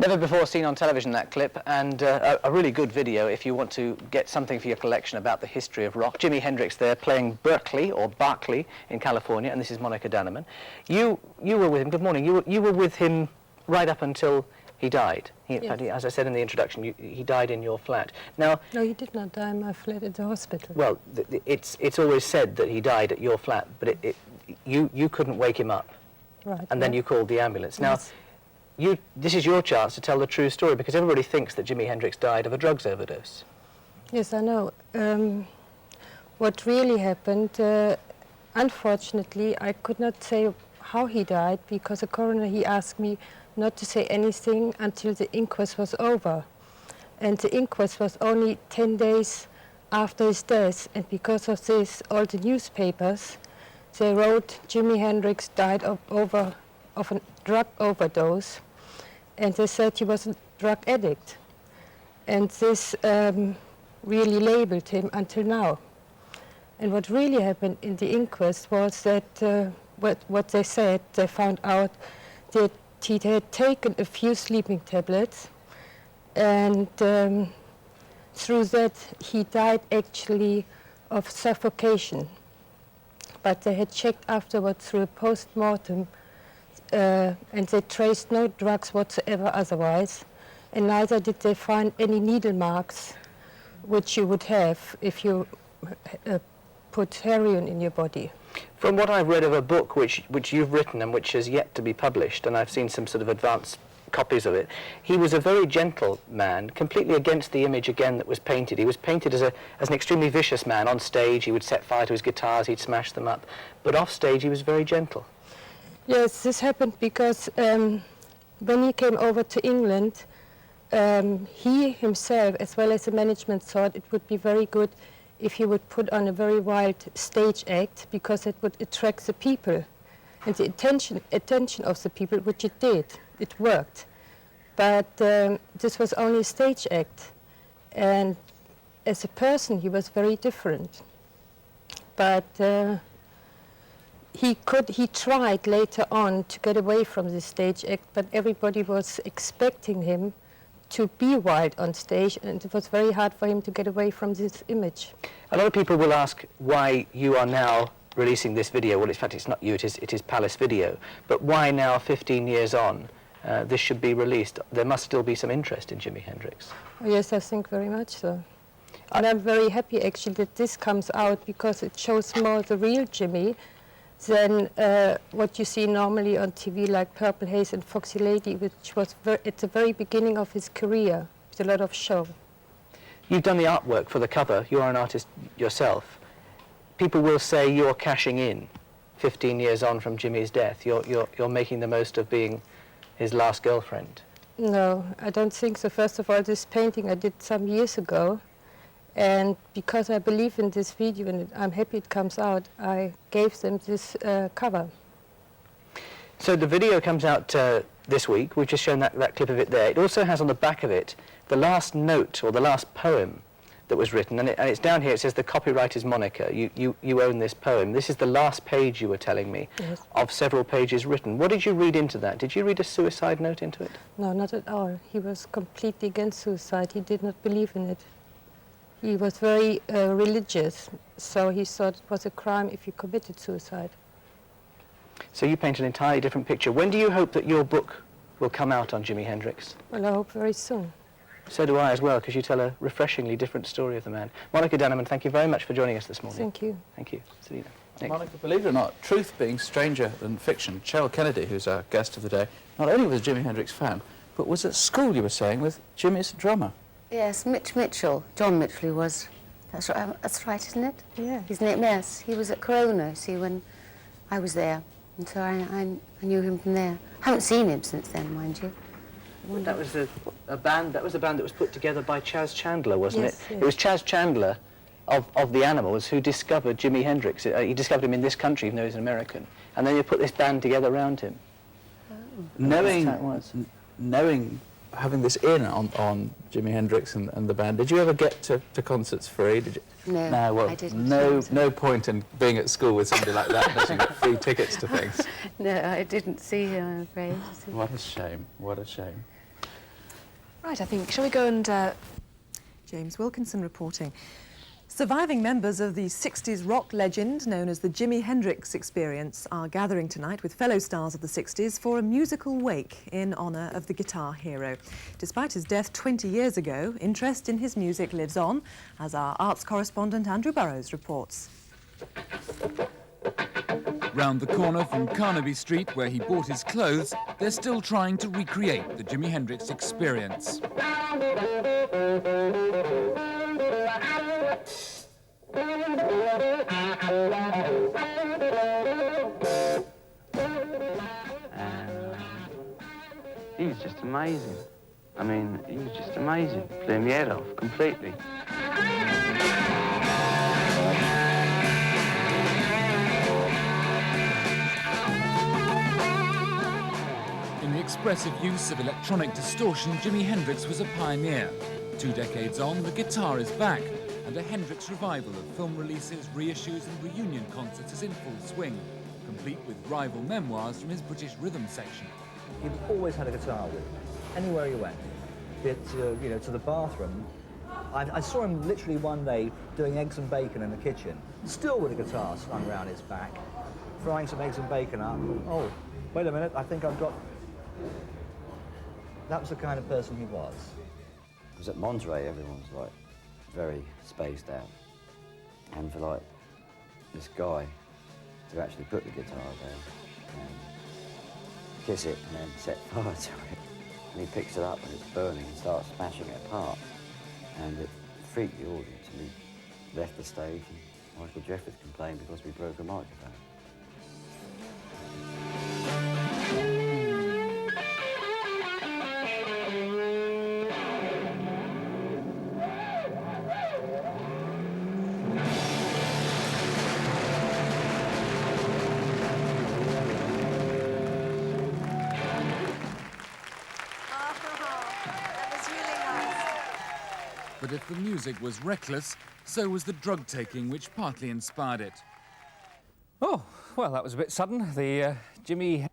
Never before seen on television, that clip, and a really good video if you want to get something for your collection about the history of rock. Jimi Hendrix there playing Berkeley in California, and this is Monika Danneman. You were with him, good morning, you were with him right up until he died. In fact, as I said in the introduction, he died in your flat. Now, no, he did not die in my flat at the hospital. Well, it's always said that he died at your flat, but you couldn't wake him up. Right. And then you called the ambulance. Now, Yes. this is your chance to tell the true story, because everybody thinks that Jimi Hendrix died of a drugs overdose. Yes, I know. What really happened, unfortunately, I could not say how he died, because the coroner, he asked me not to say anything until the inquest was over. And the inquest was only 10 days after his death, and because of this, all the newspapers, they wrote Jimi Hendrix died of a drug overdose, and they said he was a drug addict. And this really labeled him until now. And what really happened in the inquest was that what they said, they found out that he had taken a few sleeping tablets, and through that he died actually of suffocation. But they had checked afterwards through a post-mortem, and they traced no drugs whatsoever otherwise, and neither did they find any needle marks, which you would have if you put heroin in your body. From what I've read of a book which you've written and which has yet to be published, and I've seen some sort of advanced copies of it, he was a very gentle man, completely against the image again that was painted. He was painted as an extremely vicious man. On stage he would set fire to his guitars, he'd smash them up, but off stage he was very gentle. Yes, this happened because when he came over to England, he himself, as well as the management, thought it would be very good if he would put on a very wild stage act, because it would attract the people and the attention of the people, which it did. It worked. But this was only a stage act, and as a person he was very different. But he tried later on to get away from the stage act, but everybody was expecting him to be wild on stage, and it was very hard for him to get away from this image. A lot of people will ask why you are now releasing this video. Well, in fact, it's not you, it is Palace Video. But why now, 15 years on, this should be released? There must still be some interest in Jimi Hendrix. Oh, yes, I think very much so. And I'm very happy, actually, that this comes out, because it shows more the real Jimi than what you see normally on TV, like Purple Haze and Foxy Lady, which was at the very beginning of his career, with a lot of show. You've done the artwork for the cover. You are an artist yourself. People will say you're cashing in 15 years on from Jimi's death. You're making the most of being his last girlfriend. No, I don't think so. First of all, this painting I did some years ago, and because I believe in this video and I'm happy it comes out, I gave them this cover. So the video comes out this week. We've just shown that clip of it there. It also has on the back of it the last note, or the last poem that was written, and it's down here. It says the copyright is Monika. You own this poem. This is the last page, you were telling me, yes, of several pages written. What did you read into that? Did you read a suicide note into it? No, not at all. He was completely against suicide. He did not believe in it. He was very religious, so he thought it was a crime if you committed suicide. So you paint an entirely different picture. When do you hope that your book will come out on Jimi Hendrix? Well, I hope very soon. So do I as well, because you tell a refreshingly different story of the man. Monika Danneman, thank you very much for joining us this morning. Thank you. Thank you. See you then. Monika, believe it or not, truth being stranger than fiction, Cheryl Kennedy, who's our guest of the day, not only was a Jimi Hendrix fan, but was at school, you were saying, with Jimi's drummer. Yes, Mitchell, John Mitchell he was. That's right, isn't it? Yeah. His name, yes. He was at Corona, see, when I was there. And so I knew him from there. I haven't seen him since then, mind you. That was a band that was put together by Chas Chandler, wasn't Yes, it? yes. It was Chas Chandler of the Animals who discovered Jimi Hendrix. He discovered him in this country, even though he's an American. And then you put this band together around him. Knowing, having this in on Jimi Hendrix and the band, did you ever get to concerts free? Did you? No, well, I didn't. No point in being at school with somebody like that unless you get free tickets to things. No, I didn't see him, I'm afraid. What a shame, what a shame. Right, I think, shall we go and... James Wilkinson reporting. Surviving members of the 60s rock legend known as the Jimi Hendrix Experience are gathering tonight with fellow stars of the 60s for a musical wake in honour of the guitar hero. Despite his death 20 years ago, interest in his music lives on, as our arts correspondent Andrew Burrows reports. Round the corner from Carnaby Street, where he bought his clothes, they're still trying to recreate the Jimi Hendrix Experience. He was just amazing. I mean, he was just amazing. Blew my head off completely. In the expressive use of electronic distortion, Jimi Hendrix was a pioneer. 2 decades on, the guitar is back, and a Hendrix revival of film releases, reissues and reunion concerts is in full swing, complete with rival memoirs from his British rhythm section. He always had a guitar with him, anywhere he went, be it you know, to the bathroom. I saw him literally one day doing eggs and bacon in the kitchen, still with a guitar slung around his back, frying some eggs and bacon up. Oh, wait a minute, I think I've got... That was the kind of person he was. Because at Monterey, everyone's like very spaced out. And for like this guy to actually put the guitar down and kiss it and then set fire to it, and he picks it up and it's burning and starts smashing it apart. And it freaked the audience, and he left the stage, and Michael Jeffers complained because we broke a microphone. But if the music was reckless, so was the drug-taking which partly inspired it. Oh, well, that was a bit sudden. The Jimi